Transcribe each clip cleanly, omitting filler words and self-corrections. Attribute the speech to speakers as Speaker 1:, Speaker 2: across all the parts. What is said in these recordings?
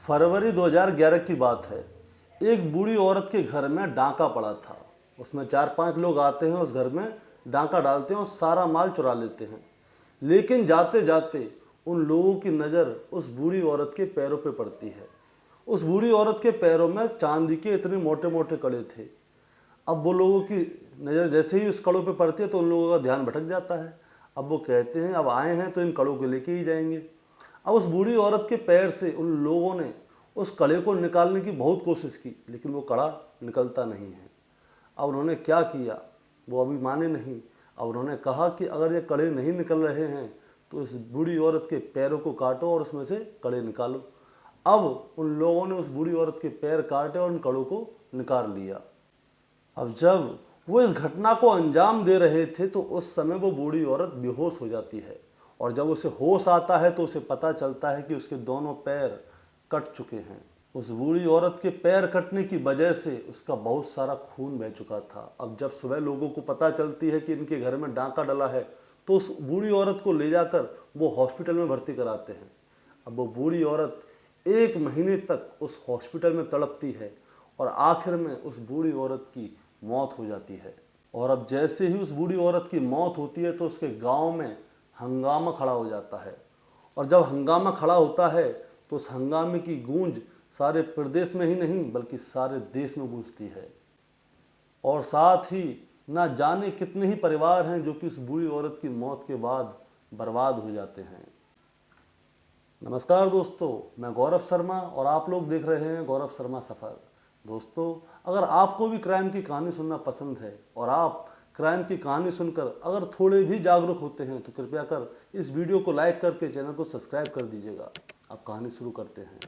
Speaker 1: फरवरी 2011 की बात है। एक बूढ़ी औरत के घर में डाका पड़ा था। उसमें 4-5 लोग आते हैं, उस घर में डाका डालते हैं और सारा माल चुरा लेते हैं। लेकिन जाते जाते उन लोगों की नज़र उस बूढ़ी औरत के पैरों पे पड़ती है। उस बूढ़ी औरत के पैरों में चांदी के इतने मोटे मोटे कड़े थे। अब वो लोगों की नज़र जैसे ही उस कड़ों पे पड़ती है तो उन लोगों का ध्यान भटक जाता है। अब वो कहते हैं अब आए हैं तो इन कड़ों को लेके ही जाएंगे। अब उस बूढ़ी औरत के पैर से उन लोगों ने उस कड़े को निकालने की बहुत कोशिश की, लेकिन वो कड़ा निकलता नहीं है। अब उन्होंने क्या किया, वो अभी माने नहीं। अब उन्होंने कहा कि अगर ये कड़े नहीं निकल रहे हैं तो इस बूढ़ी औरत के पैरों को काटो और उसमें से कड़े निकालो। अब उन लोगों ने उस बूढ़ी औरत के पैर काटे और उन कड़ों को निकाल लिया। अब जब वो इस घटना को अंजाम दे रहे थे तो उस समय वो बूढ़ी औरत बेहोश हो जाती है, और जब उसे होश आता है तो उसे पता चलता है कि उसके दोनों पैर कट चुके हैं। उस बूढ़ी औरत के पैर कटने की वजह से उसका बहुत सारा खून बह चुका था। अब जब सुबह लोगों को पता चलती है कि इनके घर में डाका डला है तो उस बूढ़ी औरत को ले जाकर वो हॉस्पिटल में भर्ती कराते हैं। अब वो बूढ़ी औरत 1 महीने तक उस हॉस्पिटल में तड़पती है और आखिर में उस बूढ़ी औरत की मौत हो जाती है। और अब जैसे ही उस बूढ़ी औरत की मौत होती है तो उसके गांव में हंगामा खड़ा हो जाता है। और जब हंगामा खड़ा होता है तो उस हंगामे की गूंज सारे प्रदेश में ही नहीं बल्कि सारे देश में गूंजती है। और साथ ही ना जाने कितने ही परिवार हैं जो कि उस बूढ़ी औरत की मौत के बाद बर्बाद हो जाते हैं। नमस्कार दोस्तों, मैं गौरव शर्मा और आप लोग देख रहे हैं गौरव शर्मा सफ़र। दोस्तों, अगर आपको भी क्राइम की कहानी सुनना पसंद है और आप क्राइम की कहानी सुनकर अगर थोड़े भी जागरूक होते हैं तो कृपया कर इस वीडियो को लाइक करके चैनल को सब्सक्राइब कर दीजिएगा। अब कहानी शुरू करते हैं।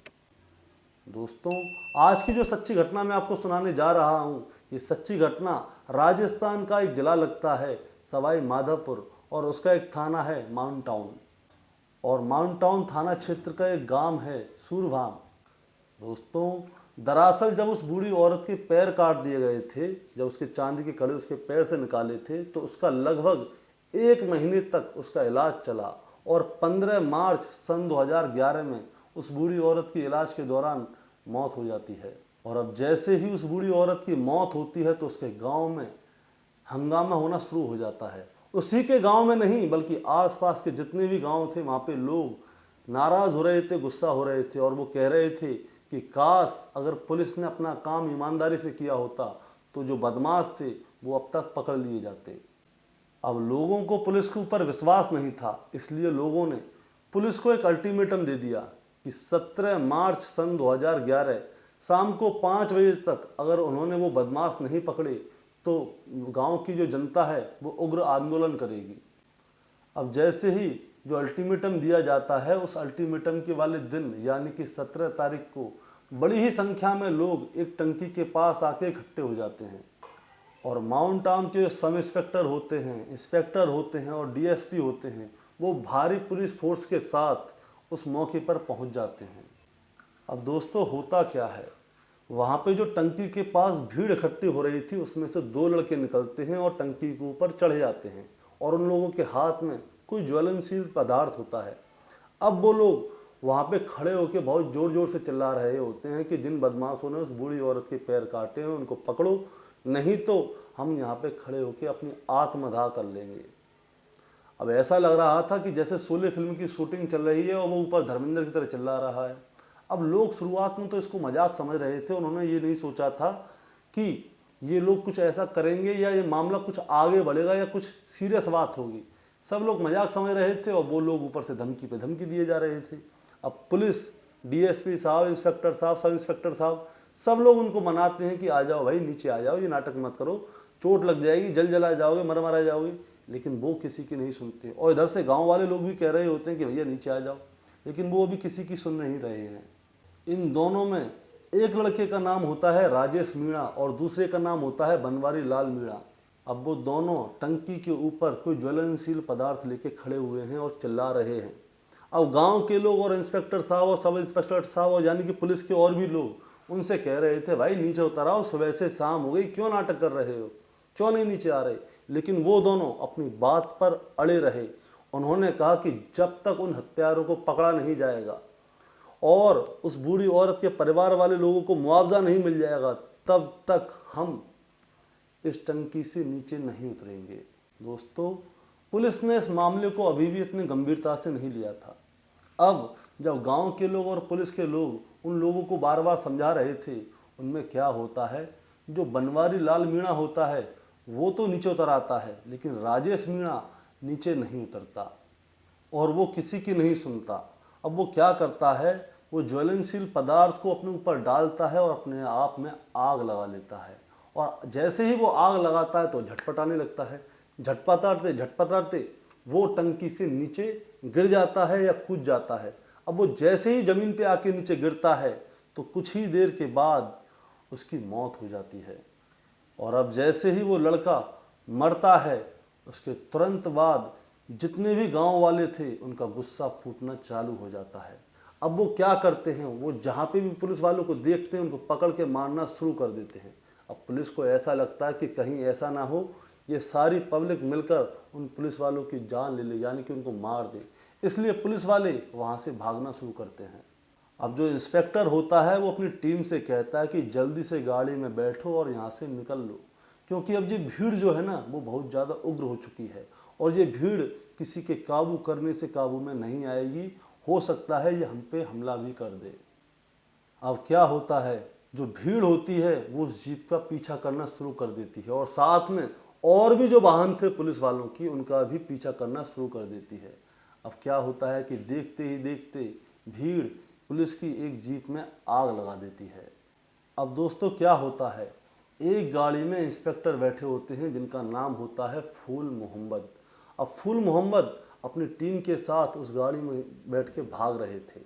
Speaker 1: दोस्तों, आज की जो सच्ची घटना मैं आपको सुनाने जा रहा हूँ, ये सच्ची घटना राजस्थान का एक जिला लगता है सवाई माधोपुर, और उसका एक थाना है माउंट टाउन, और माउंट टाउन थाना क्षेत्र का एक गांव है सूरभाम। दोस्तों, दरअसल जब उस बूढ़ी औरत के पैर काट दिए गए थे, जब उसके चांदी के कड़े उसके पैर से निकाले थे, तो उसका लगभग 1 महीने तक उसका इलाज चला, और 15 मार्च सन 2011 में उस बूढ़ी औरत की इलाज के दौरान मौत हो जाती है। और अब जैसे ही उस बूढ़ी औरत की मौत होती है तो उसके गांव में हंगामा होना शुरू हो जाता है। उसी के गांव में नहीं बल्कि आसपास के जितने भी गांव थे वहाँ पे लोग नाराज़ हो रहे थे, गुस्सा हो रहे थे, और वो कह रहे थे कि काश अगर पुलिस ने अपना काम ईमानदारी से किया होता तो जो बदमाश थे वो अब तक पकड़ लिए जाते। अब लोगों को पुलिस के ऊपर विश्वास नहीं था, इसलिए लोगों ने पुलिस को एक अल्टीमेटम दे दिया कि 17 मार्च सन 2011 शाम को 5 बजे तक अगर उन्होंने वो बदमाश नहीं पकड़े तो गांव की जो जनता है वो उग्र आंदोलन करेगी। अब जैसे ही जो अल्टीमेटम दिया जाता है, उस अल्टीमेटम के वाले दिन यानी कि 17 तारीख को बड़ी ही संख्या में लोग एक टंकी के पास आके इकट्ठे हो जाते हैं, और माउंट टाउन के सब इंस्पेक्टर होते हैं, इंस्पेक्टर होते हैं और डीएसपी होते हैं, वो भारी पुलिस फोर्स के साथ उस मौके पर पहुंच जाते हैं। अब दोस्तों, होता क्या है, वहाँ पे जो टंकी के पास भीड़ इकट्ठी हो रही थी उसमें से 2 लड़के निकलते हैं और टंकी के ऊपर चढ़ जाते हैं, और उन लोगों के हाथ में कोई ज्वलनशील पदार्थ होता है। अब वो लोग वहाँ पे खड़े होकर बहुत ज़ोर ज़ोर से चिल्ला रहे होते हैं कि जिन बदमाशों ने उस बूढ़ी औरत के पैर काटे हैं उनको पकड़ो, नहीं तो हम यहाँ पे खड़े होकर अपनी आत्मदाह कर लेंगे। अब ऐसा लग रहा था कि जैसे शोले फिल्म की शूटिंग चल रही है और वो ऊपर धर्मेंद्र की तरह चिल्ला रहा है। अब लोग शुरुआत में तो इसको मजाक समझ रहे थे, उन्होंने ये नहीं सोचा था कि ये लोग कुछ ऐसा करेंगे या ये मामला कुछ आगे बढ़ेगा या कुछ सीरियस बात होगी। सब लोग मजाक समझ रहे थे और वो लोग ऊपर से धमकी पे धमकी दिए जा रहे थे। अब पुलिस, डीएसपी साहब, इंस्पेक्टर साहब, सब इंस्पेक्टर साहब, सब लोग उनको मनाते हैं कि आ जाओ भाई, नीचे आ जाओ, ये नाटक मत करो, चोट लग जाएगी, जल जला जाओगे, मर मरा जाओगे। लेकिन वो किसी की नहीं सुनते, और इधर से गाँव वाले लोग भी कह रहे होते हैं कि भैया नीचे आ जाओ, लेकिन वो अभी किसी की सुन नहीं रहे हैं। इन दोनों में एक लड़के का नाम होता है राजेश मीणा और दूसरे का नाम होता है बनवारी लाल मीणा। अब वो दोनों टंकी के ऊपर कोई ज्वलनशील पदार्थ लेके खड़े हुए हैं और चिल्ला रहे हैं। अब गांव के लोग और इंस्पेक्टर साहब और सब इंस्पेक्टर साहब और यानी कि पुलिस के और भी लोग उनसे कह रहे थे भाई नीचे उतर आओ, सुबह से शाम हो गई, क्यों नाटक कर रहे हो, क्यों नहीं नीचे आ रहे। लेकिन वो दोनों अपनी बात पर अड़े रहे। उन्होंने कहा कि जब तक उन हत्यारों को पकड़ा नहीं जाएगा और उस बूढ़ी औरत के परिवार वाले लोगों को मुआवजा नहीं मिल जाएगा, तब तक हम इस टंकी से नीचे नहीं उतरेंगे। दोस्तों, पुलिस ने इस मामले को अभी भी इतनी गंभीरता से नहीं लिया था। अब जब गांव के लोग और पुलिस के लोग उन लोगों को बार बार समझा रहे थे, उनमें क्या होता है, जो बनवारी लाल मीणा होता है वो तो नीचे उतर आता है, लेकिन राजेश मीणा नीचे नहीं उतरता और वो किसी की नहीं सुनता। अब वो क्या करता है, वो ज्वलनशील पदार्थ को अपने ऊपर डालता है और अपने आप में आग लगा लेता है। और जैसे ही वो आग लगाता है तो झटपटाने लगता है। झटपटाते झटपटाते वो टंकी से नीचे गिर जाता है या कूद जाता है। अब वो जैसे ही ज़मीन पे आके नीचे गिरता है तो कुछ ही देर के बाद उसकी मौत हो जाती है। और अब जैसे ही वो लड़का मरता है, उसके तुरंत बाद जितने भी गांव वाले थे उनका गुस्सा फूटना चालू हो जाता है। अब वो क्या करते हैं, वो जहाँ पे भी पुलिस वालों को देखते हैं उनको पकड़ के मारना शुरू कर देते हैं। अब पुलिस को ऐसा लगता है कि कहीं ऐसा ना हो ये सारी पब्लिक मिलकर उन पुलिस वालों की जान ले ले, यानी कि उनको मार दे। इसलिए पुलिस वाले वहाँ से भागना शुरू करते हैं। अब जो इंस्पेक्टर होता है वो अपनी टीम से कहता है कि जल्दी से गाड़ी में बैठो और यहाँ से निकल लो, क्योंकि अब ये भीड़ जो है ना वो बहुत ज़्यादा उग्र हो चुकी है और ये भीड़ किसी के काबू करने से काबू में नहीं आएगी। हो सकता है ये हम पे हमला भी कर दे। अब क्या होता है, जो भीड़ होती है वो उस जीप का पीछा करना शुरू कर देती है और साथ में और भी जो वाहन थे पुलिस वालों की उनका भी पीछा करना शुरू कर देती है। अब क्या होता है कि देखते ही देखते भीड़ पुलिस की एक जीप में आग लगा देती है। अब दोस्तों क्या होता है, एक गाड़ी में इंस्पेक्टर बैठे होते हैं जिनका नाम होता है फूल मोहम्मद। अब फूल मोहम्मद अपनी टीम के साथ उस गाड़ी में बैठ के भाग रहे थे।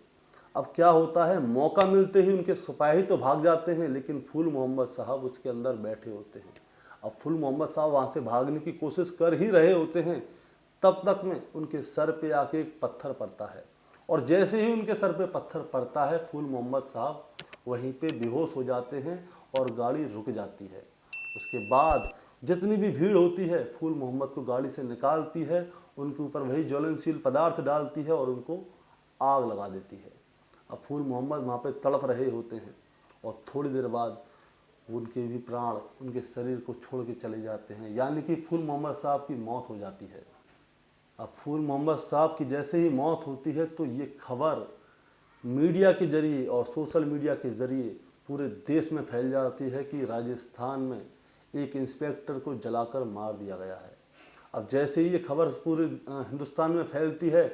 Speaker 1: अब क्या होता है, मौका मिलते ही उनके सिपाही तो भाग जाते हैं, लेकिन फूल मोहम्मद साहब उसके अंदर बैठे होते हैं। अब फूल मोहम्मद साहब वहाँ से भागने की कोशिश कर ही रहे होते हैं, तब तक में उनके सर पे आके एक पत्थर पड़ता है और जैसे ही उनके सर पे पत्थर पड़ता है फूल मोहम्मद साहब वहीं पे बेहोश हो जाते हैं और गाड़ी रुक जाती है। उसके बाद जितनी भी भीड़ होती है फूल मोहम्मद को गाड़ी से निकालती है, उनके ऊपर वही ज्वलनशील पदार्थ डालती है और उनको आग लगा देती है। अब फूल मोहम्मद वहाँ पे तड़प रहे होते हैं और थोड़ी देर बाद उनके भी प्राण उनके शरीर को छोड़ के चले जाते हैं, यानी कि फूल मोहम्मद साहब की मौत हो जाती है। अब फूल मोहम्मद साहब की जैसे ही मौत होती है तो ये खबर मीडिया के ज़रिए और सोशल मीडिया के ज़रिए पूरे देश में फैल जाती है कि राजस्थान में एक इंस्पेक्टर को जलाकर मार दिया गया है। अब जैसे ही ये खबर पूरे हिंदुस्तान में फैलती है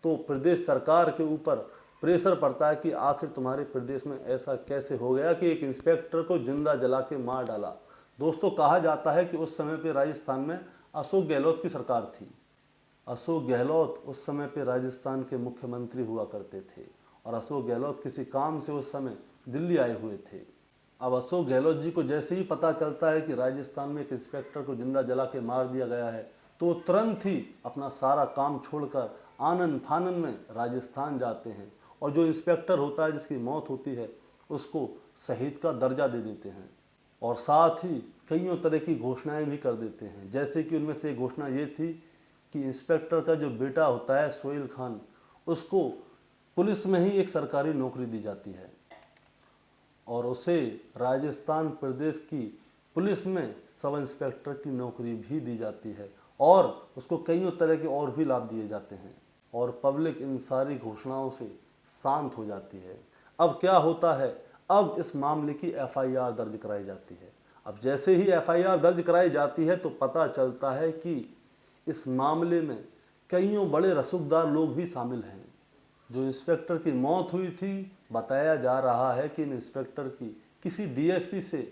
Speaker 1: तो प्रदेश सरकार के ऊपर प्रेशर पड़ता है कि आखिर तुम्हारे प्रदेश में ऐसा कैसे हो गया कि एक इंस्पेक्टर को जिंदा जला के मार डाला। दोस्तों, कहा जाता है कि उस समय पे राजस्थान में अशोक गहलोत की सरकार थी। अशोक गहलोत उस समय पे राजस्थान के मुख्यमंत्री हुआ करते थे और अशोक गहलोत किसी काम से उस समय दिल्ली आए हुए थे। अब अशोक गहलोत जी को जैसे ही पता चलता है कि राजस्थान में एक इंस्पेक्टर को जिंदा जला के मार दिया गया है तो वो तुरंत ही अपना सारा काम छोड़कर आनन फानन में राजस्थान जाते हैं और जो इंस्पेक्टर होता है जिसकी मौत होती है उसको शहीद का दर्जा दे देते हैं और साथ ही कईयों तरह की घोषणाएं भी कर देते हैं। जैसे कि उनमें से एक घोषणा ये थी कि इंस्पेक्टर का जो बेटा होता है सोहेल खान, उसको पुलिस में ही एक सरकारी नौकरी दी जाती है और उसे राजस्थान प्रदेश की पुलिस में सब इंस्पेक्टर की नौकरी भी दी जाती है और उसको कईयों तरह के और भी लाभ दिए जाते हैं और पब्लिक इन सारी घोषणाओं से शांत हो जाती है। अब क्या होता है, अब इस मामले की एफआईआर दर्ज कराई जाती है। अब जैसे ही एफआईआर दर्ज कराई जाती है तो पता चलता है कि इस मामले में कईयों बड़े रसूखदार लोग भी शामिल हैं। जो इंस्पेक्टर की मौत हुई थी, बताया जा रहा है कि इन इंस्पेक्टर की किसी डीएसपी से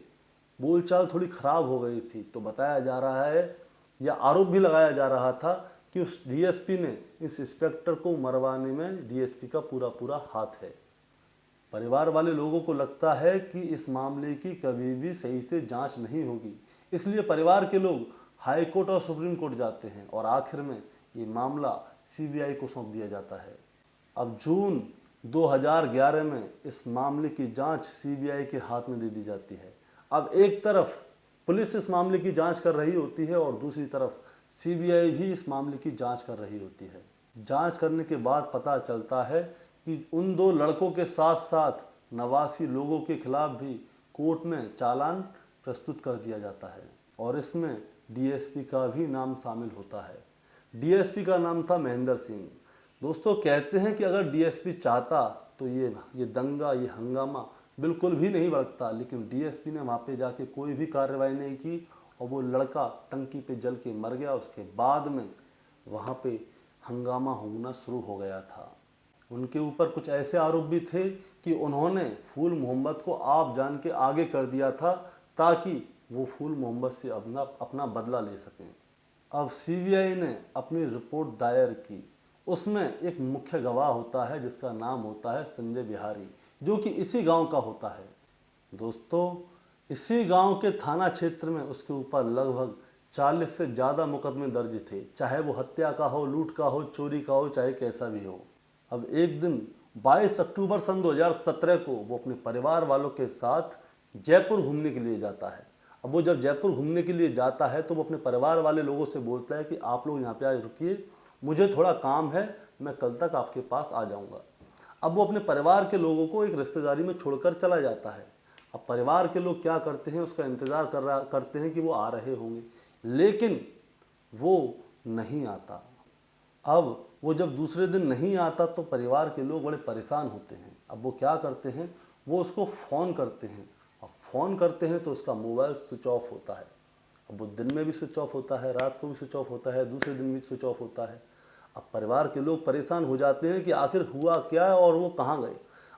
Speaker 1: बोलचाल थोड़ी खराब हो गई थी, तो बताया जा रहा है या आरोप भी लगाया जा रहा था कि उस डीएसपी ने इस इंस्पेक्टर को मरवाने में डीएसपी का पूरा पूरा हाथ है। परिवार वाले लोगों को लगता है कि इस मामले की कभी भी सही से जांच नहीं होगी, इसलिए परिवार के लोग हाई कोर्ट और सुप्रीम कोर्ट जाते हैं और आखिर में ये मामला सीबीआई को सौंप दिया जाता है। अब जून 2011 में इस मामले की जांच सीबीआई के हाथ में दे दी जाती है। अब एक तरफ पुलिस इस मामले की जांच कर रही होती है और दूसरी तरफ सीबीआई भी इस मामले की जांच कर रही होती है। जांच करने के बाद पता चलता है कि उन दो लड़कों के साथ साथ नवासी लोगों के खिलाफ भी कोर्ट में चालान प्रस्तुत कर दिया जाता है और इसमें डीएसपी का भी नाम शामिल होता है। डीएसपी का नाम था महेंद्र सिंह। दोस्तों, कहते हैं कि अगर डीएसपी चाहता तो ये दंगा, ये हंगामा बिल्कुल भी नहीं भड़कता, लेकिन डीएसपी ने वहाँ पे जाके कोई भी कार्रवाई नहीं की और वो लड़का टंकी पे जल के मर गया। उसके बाद में वहाँ पे हंगामा होना शुरू हो गया था। उनके ऊपर कुछ ऐसे आरोप भी थे कि उन्होंने फूल मोहम्मद को आप जान के आगे कर दिया था ताकि वो फूल मोहम्मद से अपना बदला ले सकें। अब सीबीआई ने अपनी रिपोर्ट दायर की। उसमें एक मुख्य गवाह होता है जिसका नाम होता है संजय बिहारी, जो कि इसी गांव का होता है। दोस्तों, इसी गांव के थाना क्षेत्र में उसके ऊपर लगभग 40 से ज़्यादा मुकदमे दर्ज थे, चाहे वो हत्या का हो, लूट का हो, चोरी का हो, चाहे कैसा भी हो। अब एक दिन 22 अक्टूबर सन 2017 को वो अपने परिवार वालों के साथ जयपुर घूमने के लिए जाता है। अब वो जब जयपुर घूमने के लिए जाता है तो वो अपने परिवार वाले लोगों से बोलता है कि आप लोग यहाँ पे आज रुकिए, मुझे थोड़ा काम है, मैं कल तक आपके पास आ जाऊँगा। अब वो अपने परिवार के लोगों को एक रिश्तेदारी में छोड़कर चला जाता है। अब परिवार के लोग क्या करते हैं, उसका इंतज़ार करते हैं कि वो आ रहे होंगे, लेकिन वो नहीं आता। अब वो जब दूसरे दिन नहीं आता तो परिवार के लोग बड़े परेशान होते हैं। अब वो क्या करते हैं, वो उसको फ़ोन करते हैं। अब फ़ोन करते हैं तो उसका मोबाइल स्विच ऑफ होता है। अब वो दिन में भी स्विच ऑफ होता है, रात को भी स्विच ऑफ होता है, दूसरे दिन भी स्विच ऑफ होता है। अब परिवार के लोग परेशान हो जाते हैं कि आखिर हुआ क्या है और वो कहाँ गए।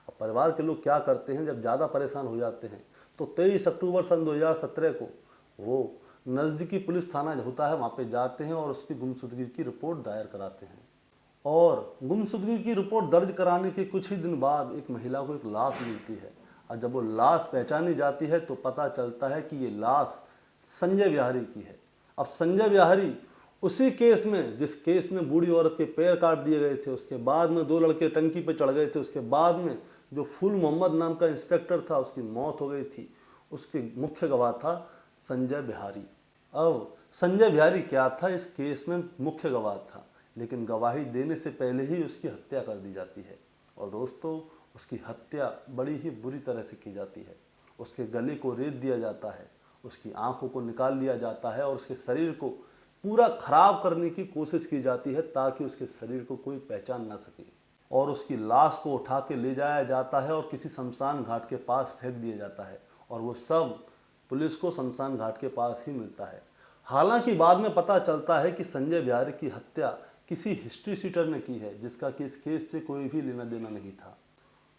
Speaker 1: अब परिवार के लोग क्या करते हैं, जब ज़्यादा परेशान हो जाते हैं तो 23 अक्टूबर सन 2017 को वो नज़दीकी पुलिस थाना होता है, वहाँ पे जाते हैं और उसकी गुमशुदगी की रिपोर्ट दायर कराते हैं। और गुमशुदगी की रिपोर्ट दर्ज कराने के कुछ ही दिन बाद एक महिला को एक लाश मिलती है और जब वो लाश पहचानी जाती है तो पता चलता है कि ये लाश संजय बिहारी की है। अब संजय बिहारी उसी केस में, जिस केस में बूढ़ी औरत के पैर काट दिए गए थे, उसके बाद में 2 लड़के टंकी पे चढ़ गए थे, उसके बाद में जो फूल मोहम्मद नाम का इंस्पेक्टर था उसकी मौत हो गई थी, उसके मुख्य गवाह था संजय बिहारी। अब संजय बिहारी क्या था, इस केस में मुख्य गवाह था, लेकिन गवाही देने से पहले ही उसकी हत्या कर दी जाती है। और दोस्तों, उसकी हत्या बड़ी ही बुरी तरह से की जाती है। उसके गले को रेत दिया जाता है, उसकी आंखों को निकाल लिया जाता है और उसके शरीर को पूरा खराब करने की कोशिश की जाती है ताकि उसके शरीर को कोई पहचान ना सके। और उसकी लाश को उठा के ले जाया जाता है और किसी शमशान घाट के पास फेंक दिया जाता है और वो सब पुलिस को शमशान घाट के पास ही मिलता है। हालांकि बाद में पता चलता है कि संजय बिहारी की हत्या किसी हिस्ट्री शीटर ने की है, जिसका कि इस केस से कोई भी लेना देना नहीं था।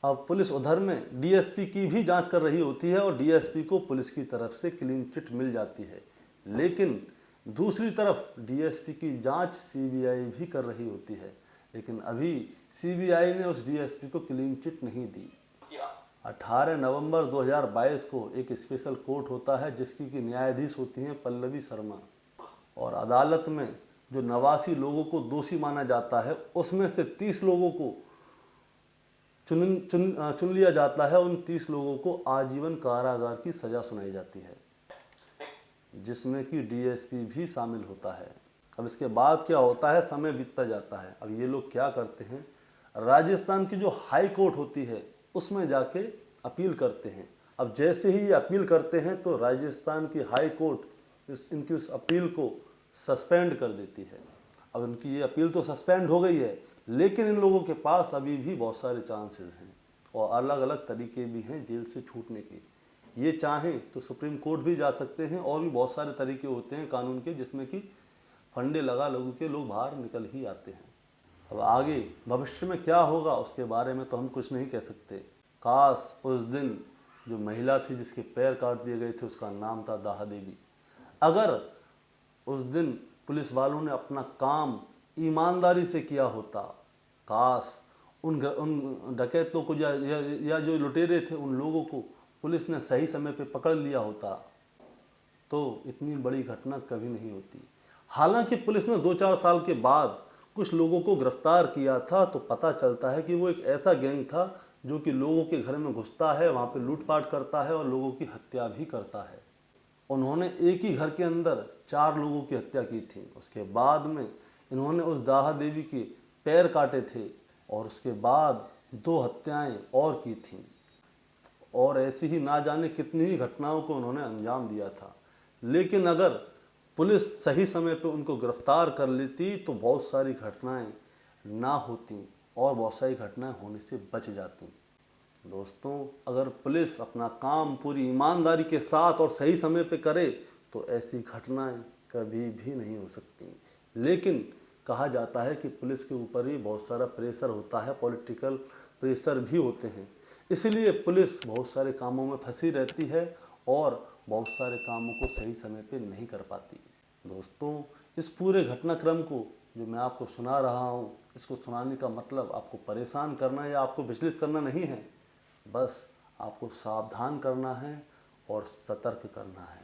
Speaker 1: अब पुलिस उधर में डीएसपी की भी जांच कर रही होती है और डीएसपी को पुलिस की तरफ से क्लीन चिट मिल जाती है, लेकिन दूसरी तरफ डीएसपी की जांच सीबीआई भी कर रही होती है, लेकिन अभी सीबीआई ने उस डीएसपी को क्लीन चिट नहीं दी। 18 नवंबर 2022 को एक स्पेशल कोर्ट होता है जिसकी की न्यायाधीश होती हैं पल्लवी शर्मा, और अदालत में जो 89 लोगों को दोषी माना जाता है उसमें से 30 लोगों को चुन लिया जाता है। उन 30 लोगों को आजीवन कारागार की सज़ा सुनाई जाती है, जिसमें कि डीएसपी भी शामिल होता है। अब इसके बाद क्या होता है, समय बीतता जाता है। अब ये लोग क्या करते हैं, राजस्थान की जो हाई कोर्ट होती है उसमें जाके अपील करते हैं। अब जैसे ही ये अपील करते हैं तो राजस्थान की हाई कोर्ट इनकी उस अपील को सस्पेंड कर देती है। अब इनकी ये अपील तो सस्पेंड हो गई है, लेकिन इन लोगों के पास अभी भी बहुत सारे चांसेस हैं और अलग अलग तरीके भी हैं जेल से छूटने के। ये चाहें तो सुप्रीम कोर्ट भी जा सकते हैं और भी बहुत सारे तरीके होते हैं कानून के, जिसमें कि फंडे लगा लोगों के लोग बाहर निकल ही आते हैं। अब आगे भविष्य में क्या होगा उसके बारे में तो हम कुछ नहीं कह सकते। काश उस दिन जो महिला थी जिसके पैर काट दिए गए थे उसका नाम था दाहा देवी, अगर उस दिन पुलिस वालों ने अपना काम ईमानदारी से किया होता, काश उन डकैतों को या जो लुटेरे थे उन लोगों को पुलिस ने सही समय पे पकड़ लिया होता तो इतनी बड़ी घटना कभी नहीं होती। हालांकि पुलिस ने 2-4 साल के बाद कुछ लोगों को गिरफ्तार किया था तो पता चलता है कि वो एक ऐसा गैंग था जो कि लोगों के घर में घुसता है, वहाँ पे लूटपाट करता है और लोगों की हत्या भी करता है। उन्होंने एक ही घर के अंदर 4 लोगों की हत्या की थी। उसके बाद में इन्होंने उस दाहा देवी के पैर काटे थे और उसके बाद 2 हत्याएं और की थीं और ऐसी ही ना जाने कितनी ही घटनाओं को उन्होंने अंजाम दिया था। लेकिन अगर पुलिस सही समय पे उनको गिरफ्तार कर लेती तो बहुत सारी घटनाएं ना होती और बहुत सारी घटनाएं होने से बच जाती। दोस्तों, अगर पुलिस अपना काम पूरी ईमानदारी के साथ और सही समय पे करे तो ऐसी घटनाएं कभी भी नहीं हो सकती। लेकिन कहा जाता है कि पुलिस के ऊपर भी बहुत सारा प्रेशर होता है, पॉलिटिकल प्रेशर भी होते हैं, इसलिए पुलिस बहुत सारे कामों में फंसी रहती है और बहुत सारे कामों को सही समय पे नहीं कर पाती। दोस्तों, इस पूरे घटनाक्रम को जो मैं आपको सुना रहा हूँ, इसको सुनाने का मतलब आपको परेशान करना या आपको विचलित करना नहीं है, बस आपको सावधान करना है और सतर्क करना है।